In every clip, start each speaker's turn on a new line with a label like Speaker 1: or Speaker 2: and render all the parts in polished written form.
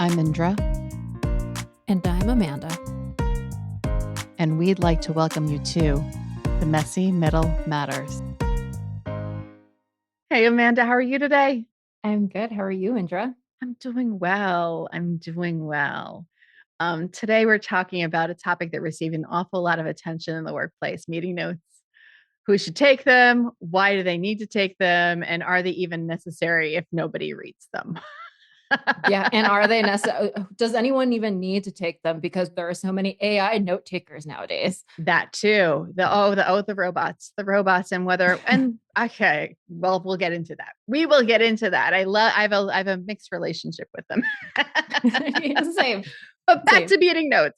Speaker 1: I'm Indra,
Speaker 2: And I'm Amanda.
Speaker 1: and we'd like to welcome you to The Messy Middle Matters. Hey, Amanda, how are you today?
Speaker 2: I'm good. How are you, Indra?
Speaker 1: I'm doing well. Today we're talking about a topic that received an awful lot of attention in the workplace, meeting notes. Who should take them? Why do they need to take them? And are they even necessary if nobody reads them?
Speaker 2: Yeah. And are they necessary? Does anyone even need to take them? Because there are so many AI note takers nowadays.
Speaker 1: That too. The robots and okay, well, we'll get into that. We will get into that. I have a mixed relationship with them.
Speaker 2: Same.
Speaker 1: But back to meeting notes.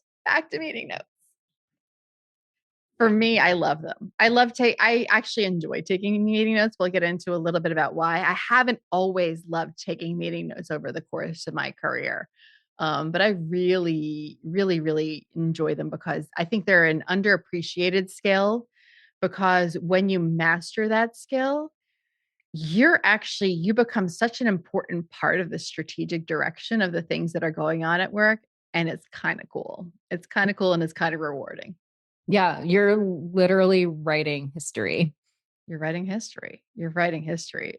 Speaker 1: For me, I love them. I actually enjoy taking meeting notes. We'll get into a little bit about why. I haven't always loved taking meeting notes over the course of my career. But I really, really, really enjoy them because I think they're an underappreciated skill, because when you master that skill, you become such an important part of the strategic direction of the things that are going on at work. And it's kind of cool. It's kind of cool and it's kind of rewarding.
Speaker 2: Yeah. You're literally writing history.
Speaker 1: You're writing history.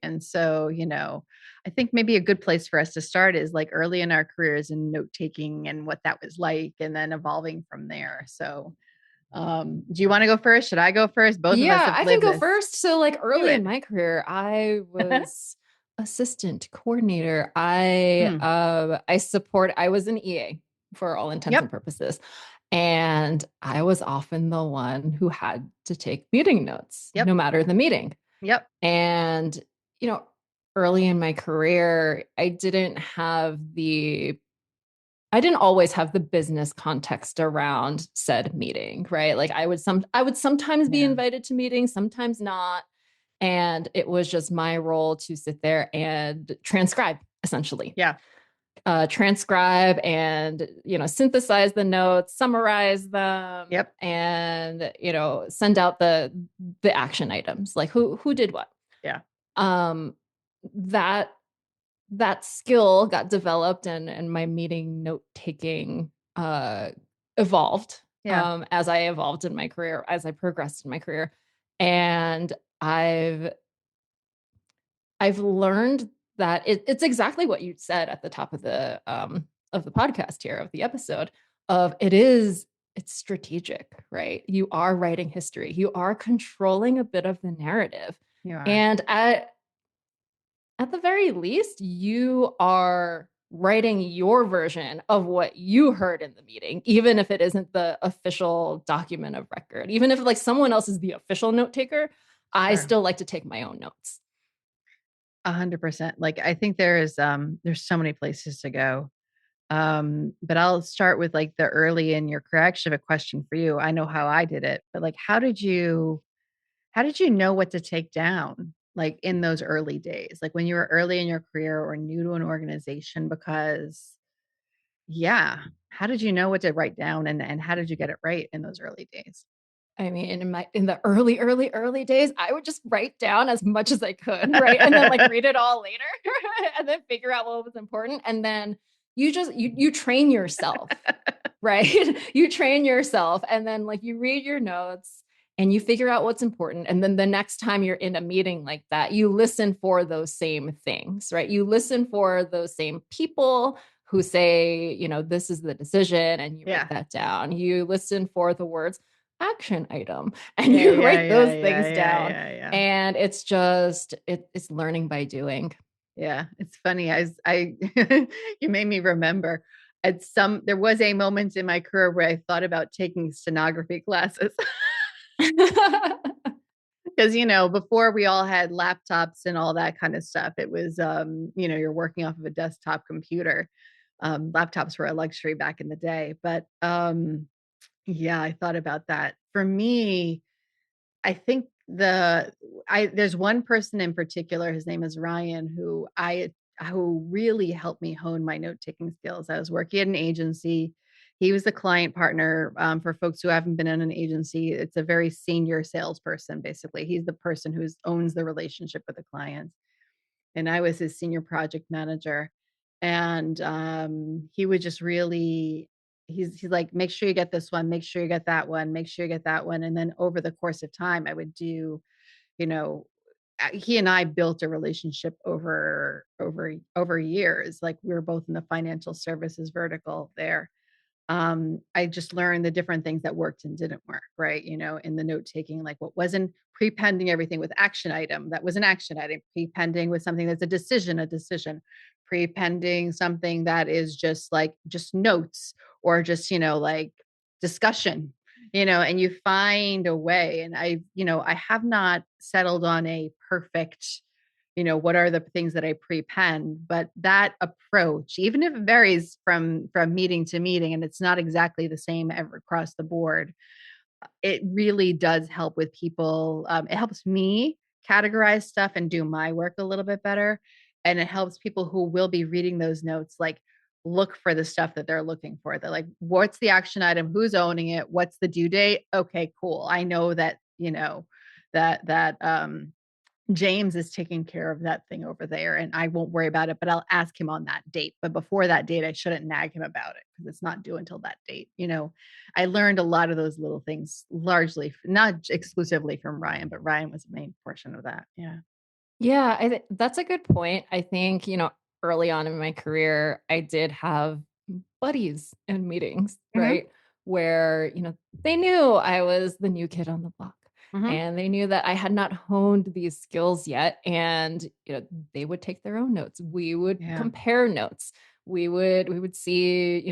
Speaker 1: And so, I think maybe a good place for us to start is like early in our careers and note taking and what that was like, and then evolving from there. So, do you want to go first? Should I go first? Both of us have
Speaker 2: I
Speaker 1: lived
Speaker 2: can go
Speaker 1: this.
Speaker 2: first. So, like early in my career, I was assistant coordinator. I was an EA for all intents and purposes. And I was often the one who had to take meeting notes, no matter the meeting.
Speaker 1: Yep.
Speaker 2: And, early in my career, I didn't always have the business context around said meeting, right? Like I would sometimes be invited to meetings, sometimes not. And it was just my role to sit there and transcribe, essentially.
Speaker 1: Yeah.
Speaker 2: Transcribe and synthesize the notes, summarize them, and send out the action items, like who did what. That skill got developed, and my meeting note taking evolved as I evolved in my career, as I progressed in my career. And I've learned that it's exactly what you said at the top of the podcast here, of the episode, it's strategic, right? You are writing history. You are controlling a bit of the narrative. And at the very least, you are writing your version of what you heard in the meeting, even if it isn't the official document of record. Even if like someone else is the official note taker, I still like to take my own notes.
Speaker 1: 100%. Like, I think there's so many places to go. But I'll start with like the early in your career. I actually have a question for you. I know how I did it, but like, how did you know what to take down? Like in those early days, like when you were early in your career or new to an organization, because how did you know what to write down, and how did you get it right in those early days?
Speaker 2: I mean, in the early days, I would just write down as much as I could, right? And then like read it all later and then figure out what was important. And then you train yourself, right? You train yourself, and then like you read your notes and you figure out what's important. And then the next time you're in a meeting like that, you listen for those same things, right? You listen for those same people who say, this is the decision, and you write that down. You listen for the words action item, and you write those things down. And it's just, it's learning by doing.
Speaker 1: Yeah. It's funny. You made me remember there was a moment in my career where I thought about taking stenography classes. Because, before we all had laptops and all that kind of stuff, it was, you're working off of a desktop computer. Laptops were a luxury back in the day, but, yeah, I thought about that. For me, I think there's one person in particular, his name is Ryan, who really helped me hone my note-taking skills. I was working at an agency. He was the client partner. For folks who haven't been in an agency, it's a very senior salesperson, basically. He's the person who owns the relationship with the clients. And I was his senior project manager. And he would just really, he's like, make sure you get this one, make sure you get that one, make sure you get that one. And then over the course of time, I would do, you know, he and I built a relationship over years. Like we were both in the financial services vertical there. I just learned the different things that worked and didn't work, right? In the note taking, like what wasn't prepending everything with action item, that was an action item, prepending with something that's a decision, prepending something that is just like just notes or just, like discussion, and you find a way. And I have not settled on a perfect, what are the things that I prepend, but that approach, even if it varies from meeting to meeting and it's not exactly the same ever across the board, it really does help with people. It helps me categorize stuff and do my work a little bit better, and it helps people who will be reading those notes like look for the stuff that they're looking for. They're like, what's the action item, who's owning it, what's the due date? Okay, cool, I know that, that James is taking care of that thing over there and I won't worry about it, but I'll ask him on that date. But before that date, I shouldn't nag him about it because it's not due until that date. I learned a lot of those little things, largely, not exclusively from Ryan, but Ryan was the main portion of that. Yeah.
Speaker 2: Yeah, that's a good point. I think, early on in my career, I did have buddies in meetings,
Speaker 1: Mm-hmm.
Speaker 2: right? Where, they knew I was the new kid on the block
Speaker 1: Mm-hmm.
Speaker 2: and they knew that I had not honed these skills yet. And, they would take their own notes. We would
Speaker 1: Yeah.
Speaker 2: compare notes. We would see,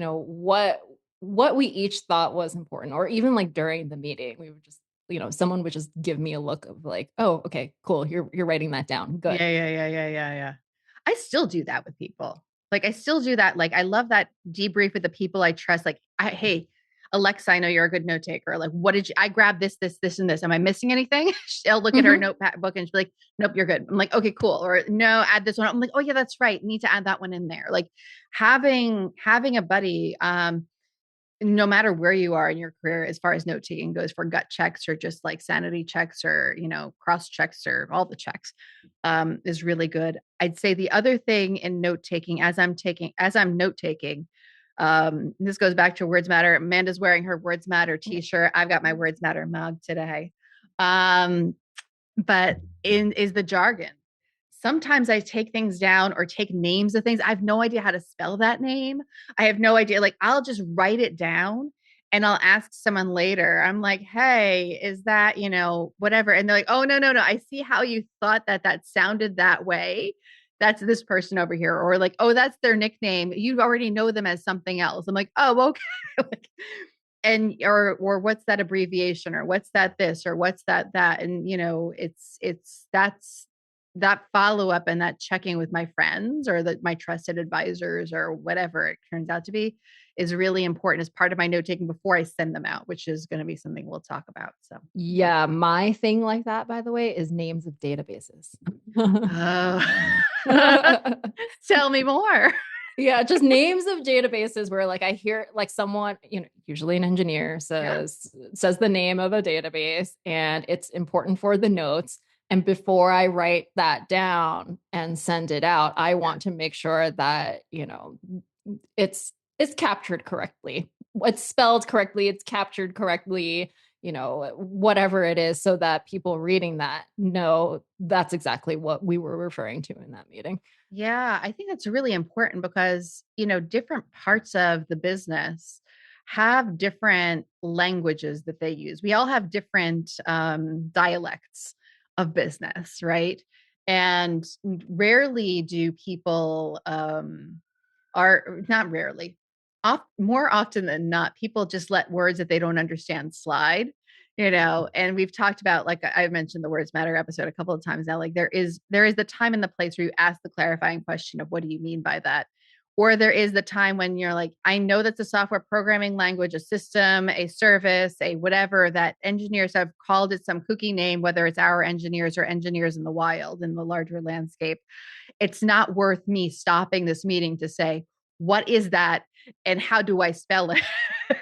Speaker 2: what we each thought was important, or even like during the meeting, we would just someone would just give me a look of like, oh, okay, cool. You're writing that down. Good.
Speaker 1: Yeah. I still do that with people. Like I still do that. Like I love that debrief with the people I trust. Like, hey, Alexa, I know you're a good note taker. Like, what did you? I grabbed this, and this. Am I missing anything? She'll look at her
Speaker 2: Mhm.
Speaker 1: notebook and she'll be like, "Nope, you're good." I'm like, "Okay, cool." Or no, add this one. I'm like, "Oh yeah, that's right. Need to add that one in there." Like having a buddy. No matter where you are in your career, as far as note taking goes, for gut checks or just like sanity checks or, cross checks or all the checks, is really good. I'd say the other thing in note taking, as I'm note taking, this goes back to Words Matter. Amanda's wearing her Words Matter t-shirt. I've got my Words Matter mug today. Um, but in is the jargon. Sometimes I take things down or take names of things. I have no idea how to spell that name. I have no idea. Like I'll just write it down and I'll ask someone later. I'm like, hey, is that, whatever? And they're like, oh, no, no, no. I see how you thought that sounded that way. That's this person over here. Or like, oh, that's their nickname. You already know them as something else. I'm like, oh, okay. Like, and or what's that abbreviation or what's that this or what's that and it's that's that follow up and that checking with my friends or my trusted advisors or whatever it turns out to be is really important as part of my note taking before I send them out, which is going to be something we'll talk about. So yeah.
Speaker 2: Yeah, my thing like that, by the way, is names of databases.
Speaker 1: Tell me more.
Speaker 2: Yeah, just names of databases where like I hear like someone, usually an engineer
Speaker 1: Yeah.
Speaker 2: says the name of a database and it's important for the notes. And before I write that down and send it out, I
Speaker 1: Yeah.
Speaker 2: want to make sure that, it's captured correctly. It's spelled correctly, it's captured correctly, whatever it is, so that people reading that know that's exactly what we were referring to in that meeting.
Speaker 1: Yeah, I think that's really important because, different parts of the business have different languages that they use. We all have different dialects of business, right? And rarely do people are not rarely, more often than not, people just let words that they don't understand slide, and we've talked about, like I mentioned the Words Matter episode a couple of times now, like there is the time and the place where you ask the clarifying question of what do you mean by that? Or there is the time when you're like, I know that's a software programming language, a system, a service, a whatever, that engineers have called it some kooky name, whether it's our engineers or engineers in the wild in the larger landscape. It's not worth me stopping this meeting to say, what is that? And how do I spell it?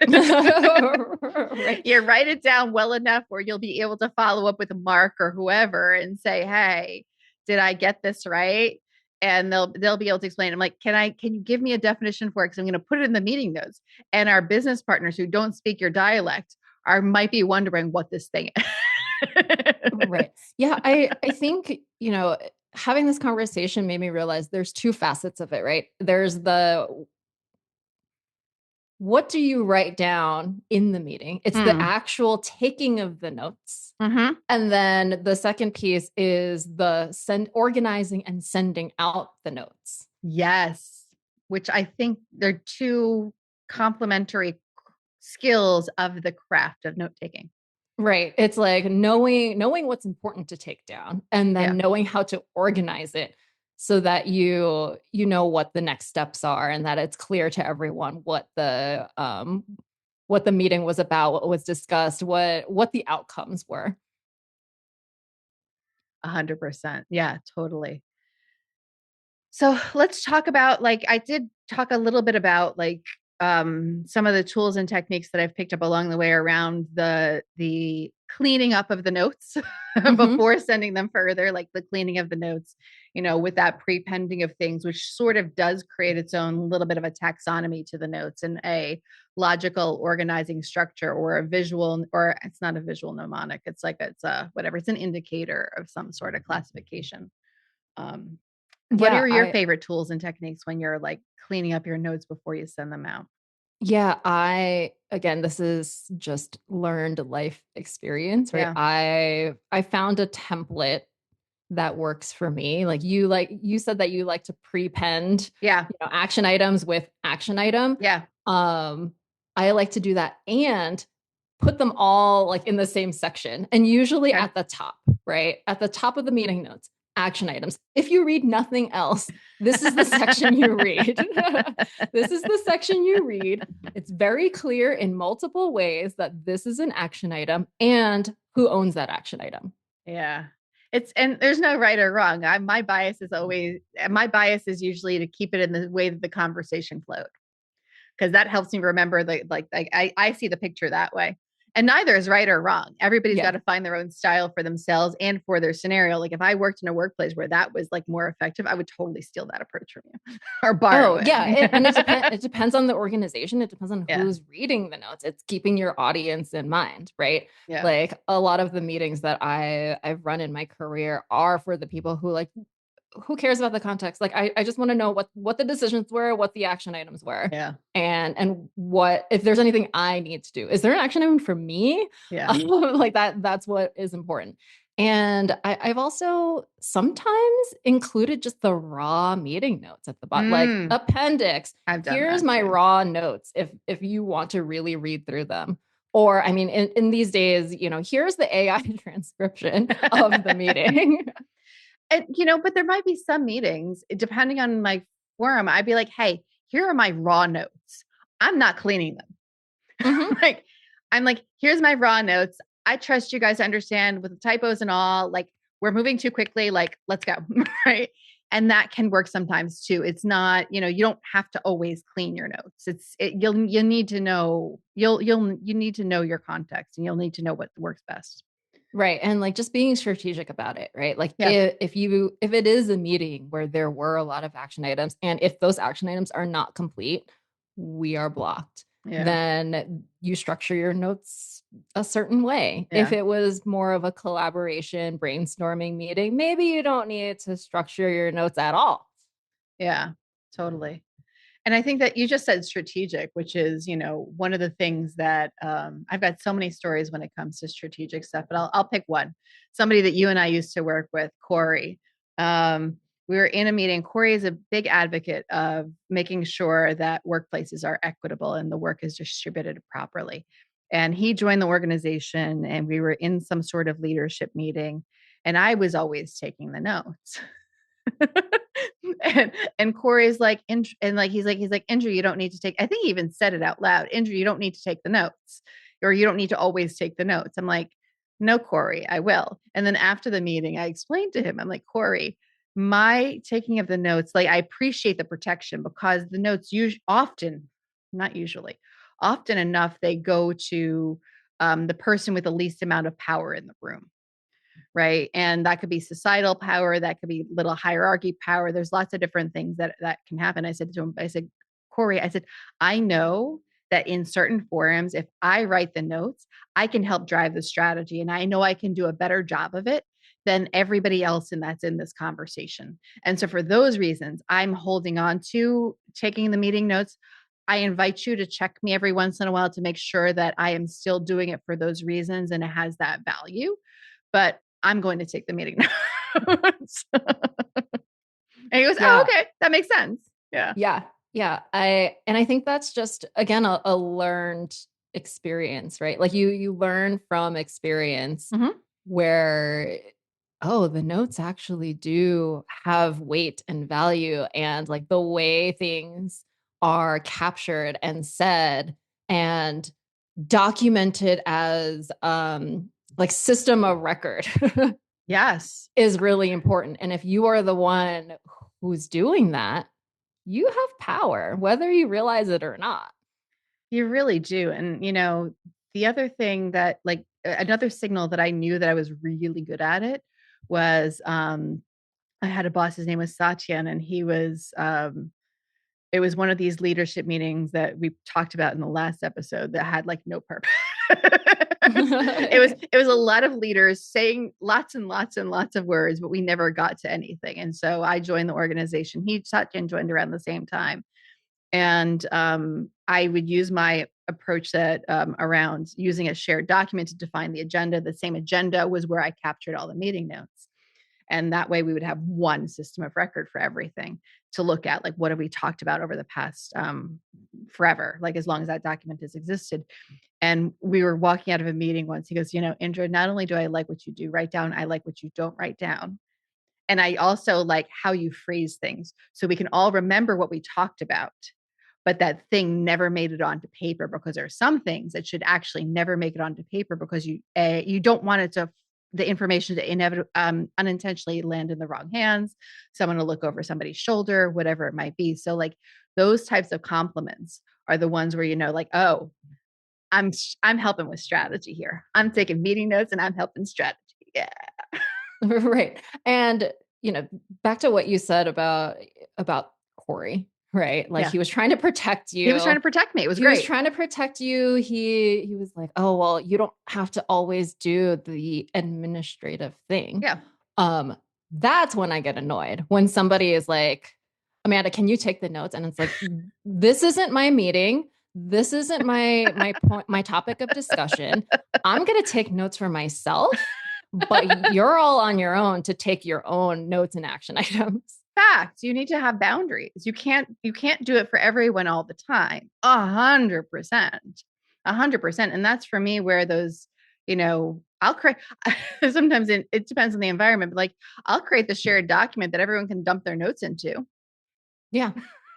Speaker 2: Right.
Speaker 1: You write it down well enough where you'll be able to follow up with Mark or whoever and say, hey, did I get this right? and they'll be able to explain. I'm like, can you give me a definition for it? Because I'm going to put it in the meeting notes. And our business partners who don't speak your dialect might be wondering what this thing is.
Speaker 2: Right. Yeah. I think, having this conversation made me realize there's two facets of it, right? There's the what do you write down in the meeting? It's the
Speaker 1: Mm.
Speaker 2: actual taking of the notes.
Speaker 1: Mm-hmm.
Speaker 2: And then the second piece is the organizing and sending out the notes.
Speaker 1: Yes, which I think they're two complementary skills of the craft of note taking.
Speaker 2: Right. It's like knowing what's important to take down and
Speaker 1: Yeah,
Speaker 2: then knowing how to organize it so that you know what the next steps are and that it's clear to everyone what the meeting was about, what was discussed, what the outcomes were.
Speaker 1: 100%. Yeah, totally. So let's talk about, like, I did talk a little bit about, like, some of the tools and techniques that I've picked up along the way around the cleaning up of the notes
Speaker 2: Mm-hmm.
Speaker 1: before sending them further, like the cleaning of the notes, with that pre-pending of things, which sort of does create its own little bit of a taxonomy to the notes and a logical organizing structure, or a visual, or it's not a visual mnemonic. It's a whatever. It's an indicator of some sort of classification. Um, what
Speaker 2: Yeah,
Speaker 1: are your
Speaker 2: I
Speaker 1: favorite tools and techniques when you're like cleaning up your notes before you send them out?
Speaker 2: yeah, I again, this is just learned life experience, right?
Speaker 1: Yeah.
Speaker 2: I found a template that works for me. You said that you like to prepend,
Speaker 1: Yeah.
Speaker 2: action items with action item.
Speaker 1: Yeah.
Speaker 2: Um, I like to do that and put them all like in the same section and usually
Speaker 1: Okay.
Speaker 2: at the top, right? At the top of the meeting notes, action items. If you read nothing else, this is the section you read. This is the section you read. It's very clear in multiple ways that this is an action item and who owns that action item.
Speaker 1: Yeah. And there's no right or wrong. My bias is usually to keep it in the way that the conversation flowed, because that helps me remember I see the picture that way. And neither is right or wrong. Everybody's got
Speaker 2: Yeah.
Speaker 1: to find their own style for themselves and for their scenario. Like if I worked in a workplace where that was like more effective, I would totally steal that approach from you or borrow
Speaker 2: Oh,
Speaker 1: it.
Speaker 2: yeah. And it depends on the organization. It depends on
Speaker 1: Yeah.
Speaker 2: who's reading the notes. It's keeping your audience in mind, right?
Speaker 1: Yeah.
Speaker 2: Like a lot of the meetings that I've run in my career are for the people who like who cares about the context? Like I just want to know what the decisions were, what the action items were,
Speaker 1: Yeah.
Speaker 2: and what if there's anything I need to do. Is there an action item for me?
Speaker 1: Yeah.
Speaker 2: Like that's what is important. And I've also sometimes included just the raw meeting notes at the bottom, like
Speaker 1: Mm,
Speaker 2: appendix.
Speaker 1: I've done
Speaker 2: Here's
Speaker 1: that
Speaker 2: my
Speaker 1: too.
Speaker 2: raw notes if you want to really read through them. Or I mean, in these days, here's the AI transcription of the meeting.
Speaker 1: And but there might be some meetings, depending on my forum, I'd be like, hey, here are my raw notes. I'm not cleaning them.
Speaker 2: Mhm.
Speaker 1: Like, I'm like, here's my raw notes. I trust you guys to understand with the typos and all. Like, we're moving too quickly. Like, let's go. Right. And that can work sometimes too. It's not, you don't have to always clean your notes. You'll need to know, you need to know your context, and you'll need to know what works best.
Speaker 2: Right. And like just being strategic about it, right? Like
Speaker 1: Yeah.
Speaker 2: if it is a meeting where there were a lot of action items and if those action items are not complete, we are blocked.
Speaker 1: Yeah.
Speaker 2: Then you structure your notes a certain way. If
Speaker 1: Yeah.
Speaker 2: it was more of a collaboration brainstorming meeting, maybe you don't need to structure your notes at all.
Speaker 1: Yeah. Totally. And I think that you just said strategic, which is, one of the things that I've got so many stories when it comes to strategic stuff, but I'll pick one. Somebody that you and I used to work with, Corey. We were in a meeting. Corey is a big advocate of making sure that workplaces are equitable and the work is distributed properly. And he joined the organization, and we were in some sort of leadership meeting, and I was always taking the notes. and Corey's like, and like he's like, Indra, you don't need to take. I think he even said it out loud. Indra, you don't need to take the notes, or you don't need to always take the notes. I'm like, no, Corey, I will. And then after the meeting, I explained to him, I'm like, Corey, my taking of the notes, like I appreciate the protection, because the notes often, not usually, often enough, they go to the person with the least amount of power in the room. right? And that could be societal power, that could be little hierarchy power. There's lots of different things that can happen. I said to him, I said, Corey, I said, I know that in certain forums, if I write the notes, I can help drive the strategy. And I know I can do a better job of it than everybody else in that's in this conversation. And so for those reasons, I'm holding on to taking the meeting notes. I invite you to check me every once in a while to make sure that I am still doing it for those reasons and it has that value. But I'm going to take the meeting notes. And he goes, oh,
Speaker 2: Yeah.
Speaker 1: okay, that makes sense. Yeah.
Speaker 2: Yeah. Yeah. I think that's just again a learned experience, right? Like you learn from experience
Speaker 1: Mm-hmm.
Speaker 2: where oh, the notes actually do have weight and value, and like the way things are captured and said and documented as like system of record
Speaker 1: Yes.
Speaker 2: is really important. And if you are the one who's doing that, you have power, whether you realize it or not.
Speaker 1: You really do. And, the other thing that, like, another signal that I knew that I was really good at it was I had a boss, his name was Satyan, and it was one of these leadership meetings that we talked about in the last episode that had like no purpose. It was a lot of leaders saying lots and lots and lots of words, but we never got to anything. And so I joined the organization. He Satyan joined around the same time. And I would use my approach that around using a shared document to define the agenda. The same agenda was where I captured all the meeting notes. And that way we would have one system of record for everything to look at. Like, what have we talked about over the past forever, like as long as that document has existed. And we were walking out of a meeting once. He goes, Indra, not only do I like what you do write down, I like what you don't write down. And I also like how you phrase things so we can all remember what we talked about, but that thing never made it onto paper, because there are some things that should actually never make it onto paper because you don't want it to the information to unintentionally land in the wrong hands, someone to look over somebody's shoulder, whatever it might be. So like those types of compliments are the ones where like, oh, I'm helping with strategy here. I'm taking meeting notes and I'm helping strategy. Yeah.
Speaker 2: Right. And back to what you said about Corey, right? Like
Speaker 1: Yeah.
Speaker 2: he was trying to protect
Speaker 1: He was trying
Speaker 2: you.
Speaker 1: to protect me. It was
Speaker 2: He was
Speaker 1: great.
Speaker 2: trying to protect you. He was like, "Oh, well, you don't have to always do the administrative thing."
Speaker 1: Yeah.
Speaker 2: Um, that's when I get annoyed when somebody is like, "Amanda, can you take the notes?" And it's like, "This isn't my meeting. This isn't my point, my topic of discussion. I'm going to take notes for myself, but you're all on your own to take your own notes and action items."
Speaker 1: Fact, you need to have boundaries. You can't do it for everyone all the time. 100%. 100%. And that's for me where those, I'll create sometimes it depends on the environment, but like I'll create the shared document that everyone can dump their notes into.
Speaker 2: Yeah.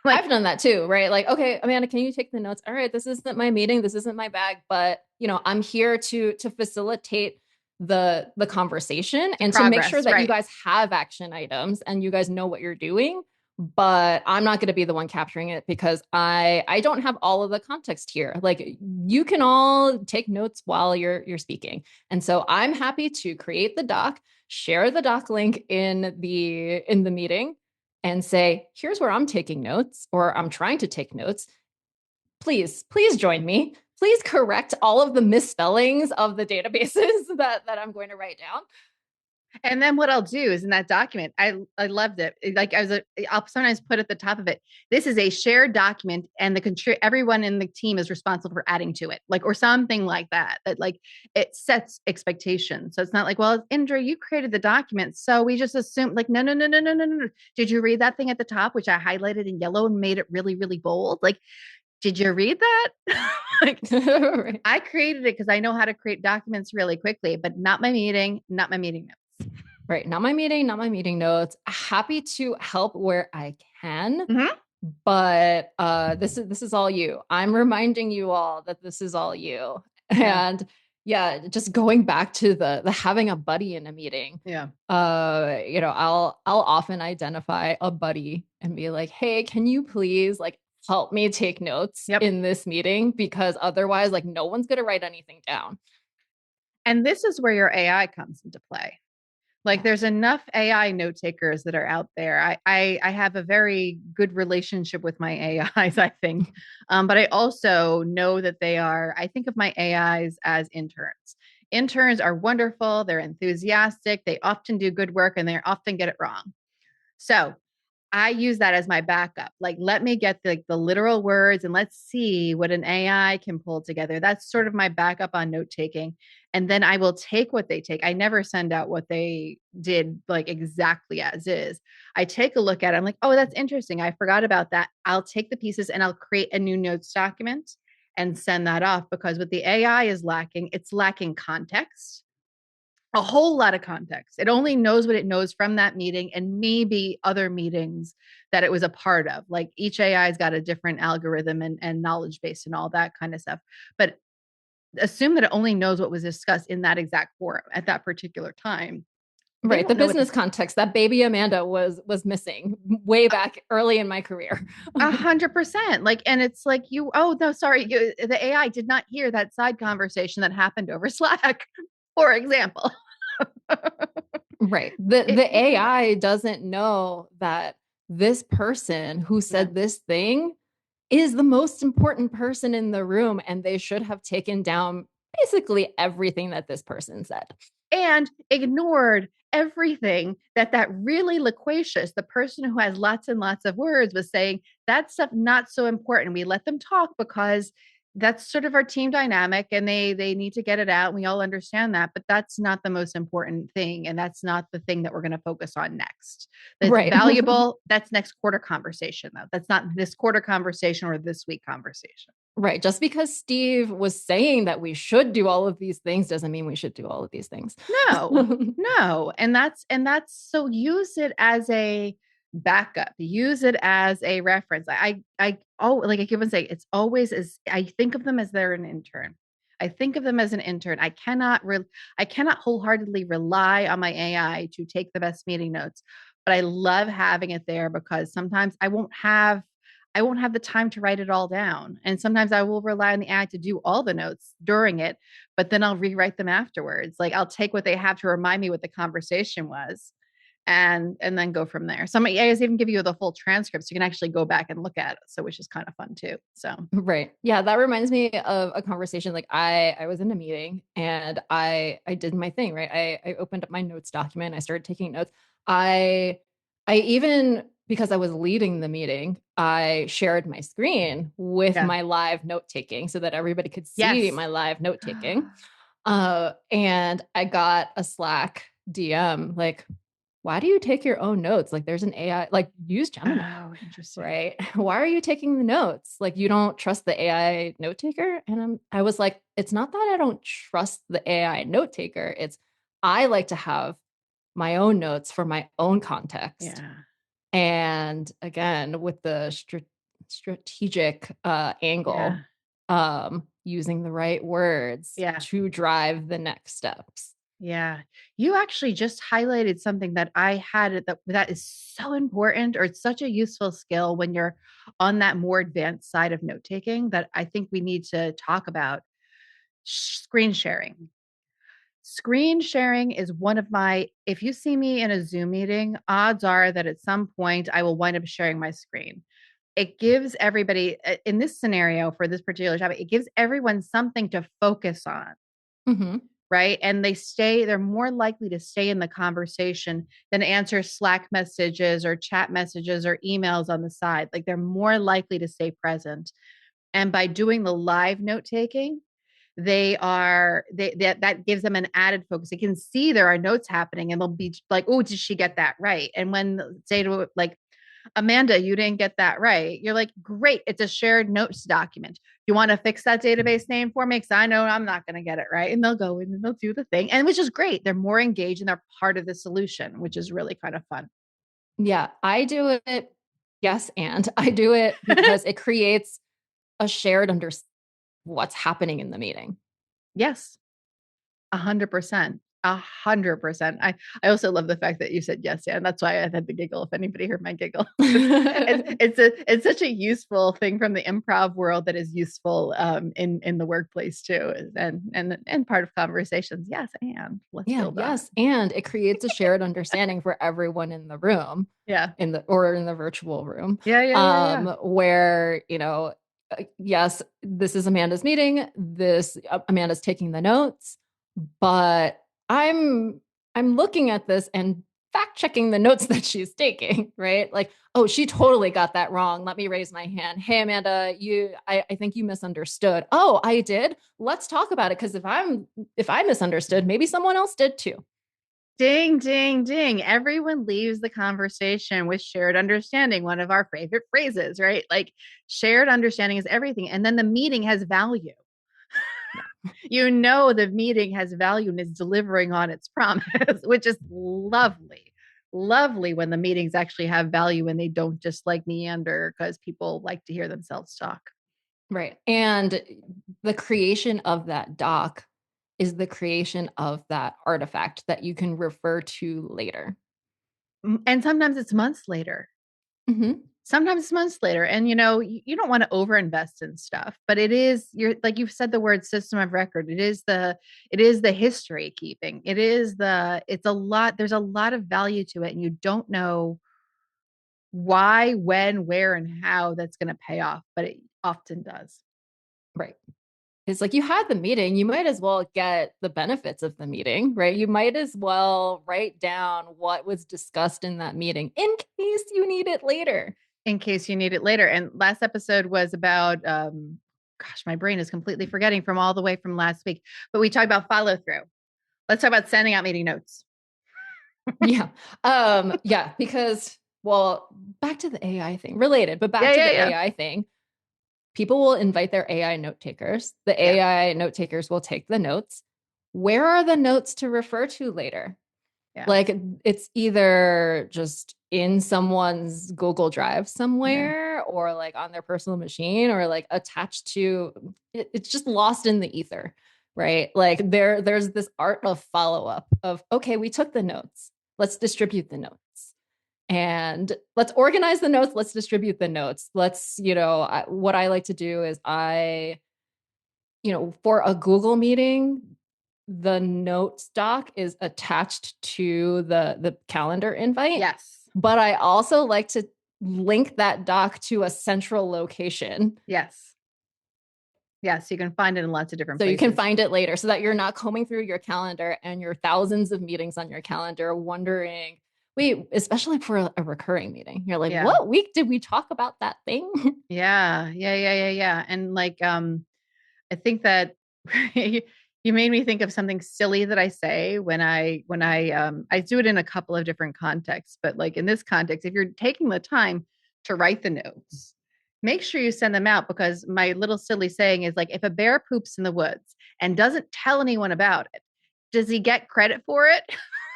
Speaker 1: Like,
Speaker 2: I've done that too, right? Like, okay, Amanda, can you take the notes? All right, this isn't my meeting, this isn't my bag, but I'm here to facilitate the conversation and to make sure
Speaker 1: progress,
Speaker 2: that you
Speaker 1: right?
Speaker 2: guys have action items and you guys know what you're doing. But I'm not going to be the one capturing it because I don't have all of the context here. Like you can all take notes while you're speaking. And so I'm happy to create the doc, share the doc link in the meeting and say, here's where I'm taking notes or I'm trying to take notes. Please join me. Please correct all of the misspellings of the databases that I'm going to write down.
Speaker 1: And then what I'll do is in that document, I loved it. Like I'll sometimes put at the top of it, this is a shared document, and everyone in the team is responsible for adding to it, like or something like that. That like it sets expectations. So it's not like, well, Indra, you created the document, so we just assume like no no no no no no no. Did you read that thing at the top, which I highlighted in yellow and made it really really bold? Like, did you read that? Like
Speaker 2: Right.
Speaker 1: I created it because I know how to create documents really quickly, but not my meeting, not my meeting notes.
Speaker 2: Right. Not my meeting, not my meeting notes. Happy to help where I can.
Speaker 1: Mm-hmm.
Speaker 2: But this is all you. I'm reminding you all that this is all you.
Speaker 1: Yeah.
Speaker 2: And yeah, just going back to the having a buddy in a meeting.
Speaker 1: Yeah.
Speaker 2: I'll often identify a buddy and be like, "Hey, can you please like help me take notes
Speaker 1: Yep.
Speaker 2: in this meeting because otherwise like no one's going to write anything down."
Speaker 1: And this is where your AI comes into play. Like there's enough AI note takers that are out there. I have a very good relationship with my AIs, I think. But I also know that they are, I think of my AIs as interns. Interns are wonderful, they're enthusiastic, they often do good work, and they often get it wrong. So I use that as my backup. Like, let me get the literal words and let's see what an AI can pull together. That's sort of my backup on note taking. And then I will take what they take. I never send out what they did like exactly as is. I take a look at it. I'm like, oh, that's interesting. I forgot about that. I'll take the pieces and I'll create a new notes document and send that off because what the AI is lacking, it's lacking context, a whole lot of context. It only knows what it knows from that meeting and maybe other meetings that it was a part of. Like each AI's got a different algorithm and knowledge base and all that kind of stuff. But assume that it only knows what was discussed in that exact forum at that particular time. They
Speaker 2: Right. The
Speaker 1: don't know what
Speaker 2: business context that baby Amanda was missing way back early in my career.
Speaker 1: 100%. Like, and it's like you, oh no, sorry, the AI did not hear that side conversation that happened over Slack, for example.
Speaker 2: Right. The
Speaker 1: It,
Speaker 2: the AI doesn't know that this person who
Speaker 1: yeah.
Speaker 2: said this thing is the most important person in the room, and they should have taken down basically everything that this person said.
Speaker 1: And ignored everything that really loquacious, the person who has lots and lots of words, was saying. That stuff not so important. We let them talk because that's sort of our team dynamic and they need to get it out. We all understand that, but that's not the most important thing, and that's not the thing that we're going to focus on next. That's
Speaker 2: Right.
Speaker 1: valuable. That's next quarter conversation, though. That's not this quarter conversation or this week conversation.
Speaker 2: Right. Just because Steve was saying that we should do all of these things doesn't mean we should do all of these things.
Speaker 1: No, no. And that's so use it as a backup. Use it as a reference. Oh, like I keep on saying, it's always as I think of them as they're an intern. I think of them as an intern. I cannot wholeheartedly rely on my AI to take the best meeting notes, but I love having it there because sometimes I won't have the time to write it all down. And sometimes I will rely on the AI to do all the notes during it, but then I'll rewrite them afterwards. Like I'll take what they have to remind me what the conversation was and then go from there. Some AIs even give you the full transcript so you can actually go back and look at it. So which is kind of fun too. So
Speaker 2: Right. Yeah, that reminds me of a conversation. Like I was in a meeting and I did my thing, right? I opened up my notes document, I started taking notes. I even, because I was leading the meeting, I shared my screen with
Speaker 1: yeah.
Speaker 2: my live note taking so that everybody could see
Speaker 1: Yes.
Speaker 2: my live note taking. And I got a Slack DM like, why do you take your own notes? Like there's an AI, like use Gemini,
Speaker 1: Oh, interesting.
Speaker 2: right? Why are you taking the notes? Like you don't trust the AI note taker? And I was like, it's not that I don't trust the AI note taker. It's I like to have my own notes for my own context.
Speaker 1: Yeah.
Speaker 2: And again, with the strategic
Speaker 1: Yeah.
Speaker 2: angle, using the right words
Speaker 1: Yeah.
Speaker 2: to drive the next steps.
Speaker 1: Yeah. You actually just highlighted something that I had that is so important, or it's such a useful skill when you're on that more advanced side of note taking, that I think we need to talk about. Screen sharing. Screen sharing is one of my, if you see me in a Zoom meeting, odds are that at some point I will wind up sharing my screen. It gives everybody, in this scenario for this particular topic, it gives everyone something to focus on,
Speaker 2: Mm-hmm.
Speaker 1: right? And they're more likely to stay in the conversation than answer Slack messages or chat messages or emails on the side. Like they're more likely to stay present. And by doing the live note taking, that gives them an added focus. They can see there are notes happening and they'll be like, oh, did she get that right? And when say to like, Amanda, you didn't get that right. You're like, great. It's a shared notes document. You want to fix that database name for me? Because I know I'm not going to get it right. And they'll go in and they'll do the thing. And which is great. They're more engaged and they're part of the solution, which is really kind of fun.
Speaker 2: Yeah, I do it. Yes, and I do it because it creates a shared understanding of what's happening in the meeting.
Speaker 1: Yes. 100%. 100%. I also love the fact that you said yes, yeah, and that's why I had the giggle. If anybody heard my giggle, it's such a useful thing from the improv world that is useful in the workplace too, and part of conversations. Yes, and let's
Speaker 2: Yeah,
Speaker 1: build on it.
Speaker 2: yes. And it creates a shared understanding for everyone in the room,
Speaker 1: Yeah,
Speaker 2: in the virtual room.
Speaker 1: yeah, yeah, yeah, yeah.
Speaker 2: Where, yes, this is Amanda's meeting. This Amanda's taking the notes, but I'm looking at this and fact checking the notes that she's taking, right? Like, oh, she totally got that wrong. Let me raise my hand. Hey, Amanda, I think you misunderstood. Oh, I did. Let's talk about it. Because if I misunderstood, maybe someone else did too.
Speaker 1: Ding, ding, ding. Everyone leaves the conversation with shared understanding, one of our favorite phrases, right? Like shared understanding is everything. And then the meeting has value.
Speaker 2: Yeah.
Speaker 1: The meeting has value and is delivering on its promise, which is lovely. Lovely when the meetings actually have value and they don't just like meander because people like to hear themselves talk.
Speaker 2: Right. And the creation of that doc is the creation of that artifact that you can refer to later.
Speaker 1: And sometimes it's months later.
Speaker 2: Mm-hmm.
Speaker 1: Sometimes it's months later. And you don't want to overinvest in stuff, but you're like you've said the word system of record. It is the history keeping. It's a lot, there's a lot of value to it, and you don't know why, when, where, and how that's going to pay off, but it often does.
Speaker 2: Right. It's like you had the meeting, you might as well get the benefits of the meeting, right? You might as well write down what was discussed in that meeting in case you need it later.
Speaker 1: In case you need it later. And last episode was about, gosh, my brain is completely forgetting from all the way from last week, but we talked about follow through. Let's talk about sending out meeting notes.
Speaker 2: Yeah. Yeah, because well, back to the AI thing, related, but back
Speaker 1: Yeah,
Speaker 2: to
Speaker 1: yeah,
Speaker 2: the
Speaker 1: yeah.
Speaker 2: AI thing. People will invite their AI note takers. The
Speaker 1: Yeah,
Speaker 2: AI note takers will take the notes. Where are the notes to refer to later?
Speaker 1: yeah,
Speaker 2: Like it's either just in someone's Google Drive
Speaker 1: yeah.
Speaker 2: somewhere or like on their personal machine or like attached to it's just lost in the ether, right? Like there's this art of follow-up of okay, we took the notes. Let's distribute the notes. And let's organize the notes, let's distribute the notes. What I like to do is for a Google meeting, the notes doc is attached to the calendar invite,
Speaker 1: Yes,
Speaker 2: but I also like to link that doc to a central location
Speaker 1: yes, yes. You can find it in lots of different
Speaker 2: so you can
Speaker 1: places.
Speaker 2: find it later so that you're not combing through your calendar and your thousands of meetings on your calendar wondering, wait, especially for a recurring meeting. You're like,
Speaker 1: Yeah,
Speaker 2: what week did we talk about that thing?
Speaker 1: yeah, yeah, yeah, yeah, yeah. And like, I think that you made me think of something silly that I say when I do it in a couple of different contexts, but like in this context, if you're taking the time to write the notes, make sure you send them out, because my little silly saying is like, if a bear poops in the woods and doesn't tell anyone about it, does he get credit for it?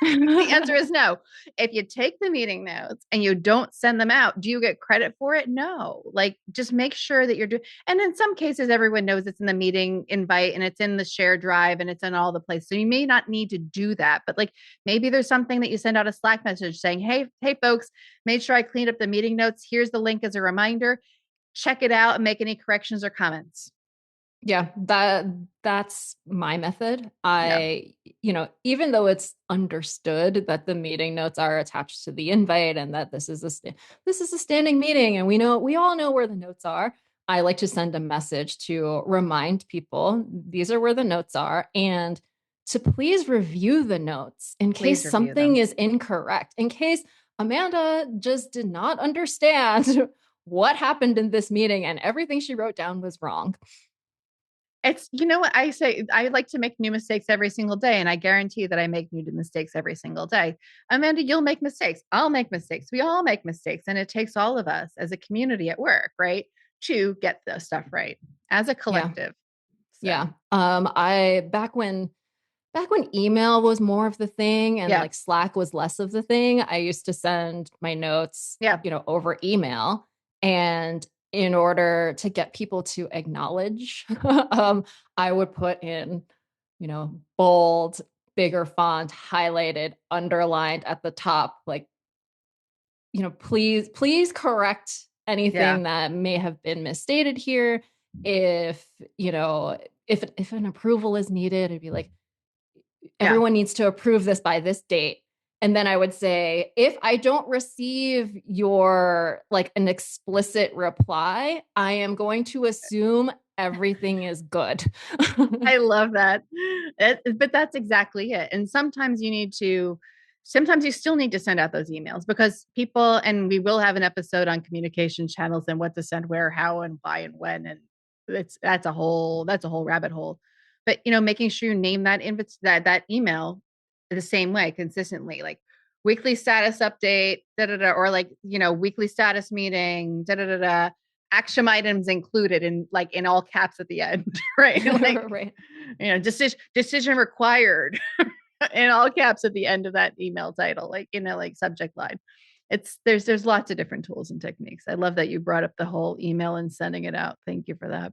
Speaker 1: The answer is no. If you take the meeting notes and you don't send them out, do you get credit for it? No. Like, just make sure that you're doing. And in some cases, everyone knows it's in the meeting invite and it's in the shared drive and it's in all the places. So you may not need to do that, but like maybe there's something that you send out a Slack message saying, hey, folks, made sure I cleaned up the meeting notes. Here's the link as a reminder. Check it out and make any corrections or comments.
Speaker 2: Yeah, that's my method.
Speaker 1: Yeah.
Speaker 2: Even though it's understood that the meeting notes are attached to the invite and that this is a standing meeting and we all know where the notes are, I like to send a message to remind people these are where the notes are and to please review the notes in
Speaker 1: Please
Speaker 2: case
Speaker 1: review
Speaker 2: something
Speaker 1: them.
Speaker 2: is incorrect, in case Amanda just did not understand what happened in this meeting and everything she wrote down was wrong.
Speaker 1: What I say, I like to make new mistakes every single day, and I guarantee that I make new mistakes every single day. Amanda, you'll make mistakes. I'll make mistakes. We all make mistakes. And it takes all of us as a community at work, right, to get the stuff right as a
Speaker 2: Yeah.
Speaker 1: collective. So,
Speaker 2: Yeah. I back when email was more of the thing and
Speaker 1: yeah.
Speaker 2: like Slack was less of the thing, I used to send my notes,
Speaker 1: Yeah.
Speaker 2: over email. And in order to get people to acknowledge, I would put in, bold bigger font, highlighted, underlined at the top, like, please correct
Speaker 1: Yeah.
Speaker 2: anything that may have been misstated here. If, if an approval is needed, it'd be like,
Speaker 1: Yeah.
Speaker 2: everyone needs to approve this by this date. And then I would say, if I don't receive your like an explicit reply, I am going to assume everything is good.
Speaker 1: I love that. But that's exactly it. And sometimes you still need to send out those emails because people, and we will have an episode on communication channels and what to send where, how, and why, and when. And that's a whole rabbit hole. But, making sure you name that email the same way consistently, like weekly status update, da da da, or like, weekly status meeting, da da da da, action items included in all caps at the end, right? Like,
Speaker 2: Right.
Speaker 1: decision required in all caps at the end of that email title, like, like subject line. There's lots of different tools and techniques. I love that you brought up the whole email and sending it out. Thank you for that.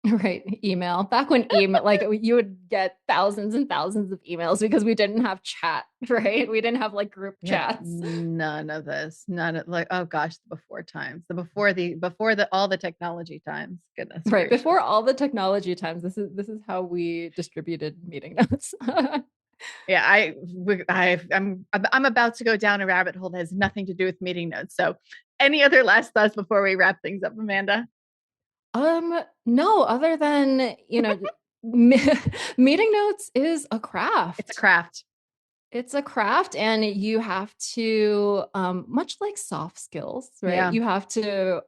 Speaker 2: Right. Email. Back when email, like you would get thousands and thousands of emails because we didn't have chat, right? We didn't have like group
Speaker 1: We had
Speaker 2: chats.
Speaker 1: none of this. None of, like, oh gosh, the before times, the before all the technology times. Goodness
Speaker 2: Right. Before
Speaker 1: gracious.
Speaker 2: all the technology times, this is how we distributed meeting notes.
Speaker 1: Yeah, I'm about to go down a rabbit hole that has nothing to do with meeting notes. So, any other last thoughts before we wrap things up, Amanda?
Speaker 2: No, other than, me- meeting notes is a
Speaker 1: It's a
Speaker 2: craft.
Speaker 1: craft.
Speaker 2: It's a craft, and you have to, much like soft skills, right?
Speaker 1: Yeah,
Speaker 2: You have to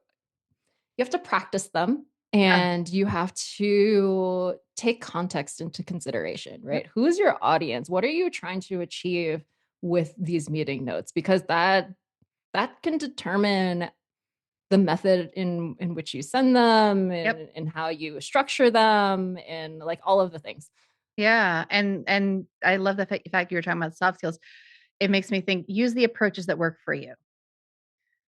Speaker 2: practice them,
Speaker 1: yeah,
Speaker 2: and you have to take context into consideration,
Speaker 1: yep,
Speaker 2: right? Who is your audience? What are you trying to achieve with these meeting notes? Because that can determine the method in which you send them,
Speaker 1: yep.
Speaker 2: and how you structure them, and like all of the things.
Speaker 1: Yeah, and I love the fact you were talking about soft skills. It makes me think, use the approaches that work for you,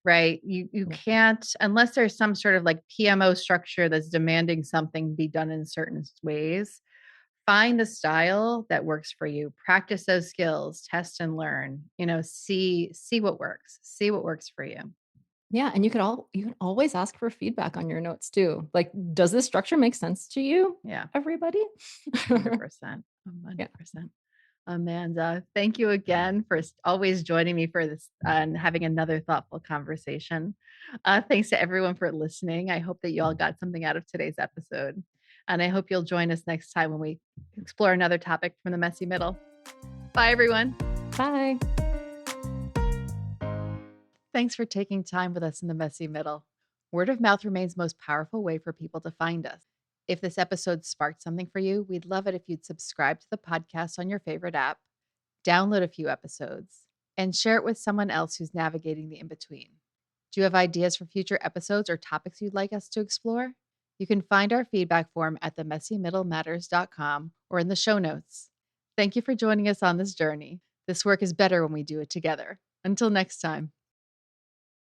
Speaker 1: right? You
Speaker 2: Yeah.
Speaker 1: can't, unless there's some sort of like PMO structure that's demanding something be done in certain ways. Find the style that works for you. Practice those skills, test and learn. See what works. See what works for you.
Speaker 2: Yeah, and you can always ask for feedback on your notes too. Like, does this structure make sense to you,
Speaker 1: Yeah,
Speaker 2: everybody?
Speaker 1: 100%.
Speaker 2: Yeah.
Speaker 1: 100%. Amanda, thank you again for always joining me for this and having another thoughtful conversation. Thanks to everyone for listening. I hope that you all got something out of today's episode. And I hope you'll join us next time when we explore another topic from the messy middle. Bye, everyone.
Speaker 2: Bye.
Speaker 1: Thanks for taking time with us in the messy middle. Word of mouth remains the most powerful way for people to find us. If this episode sparked something for you, we'd love it if you'd subscribe to the podcast on your favorite app, download a few episodes, and share it with someone else who's navigating the in between. Do you have ideas for future episodes or topics you'd like us to explore? You can find our feedback form at themessymiddlematters.com or in the show notes. Thank you for joining us on this journey. This work is better when we do it together. Until next time.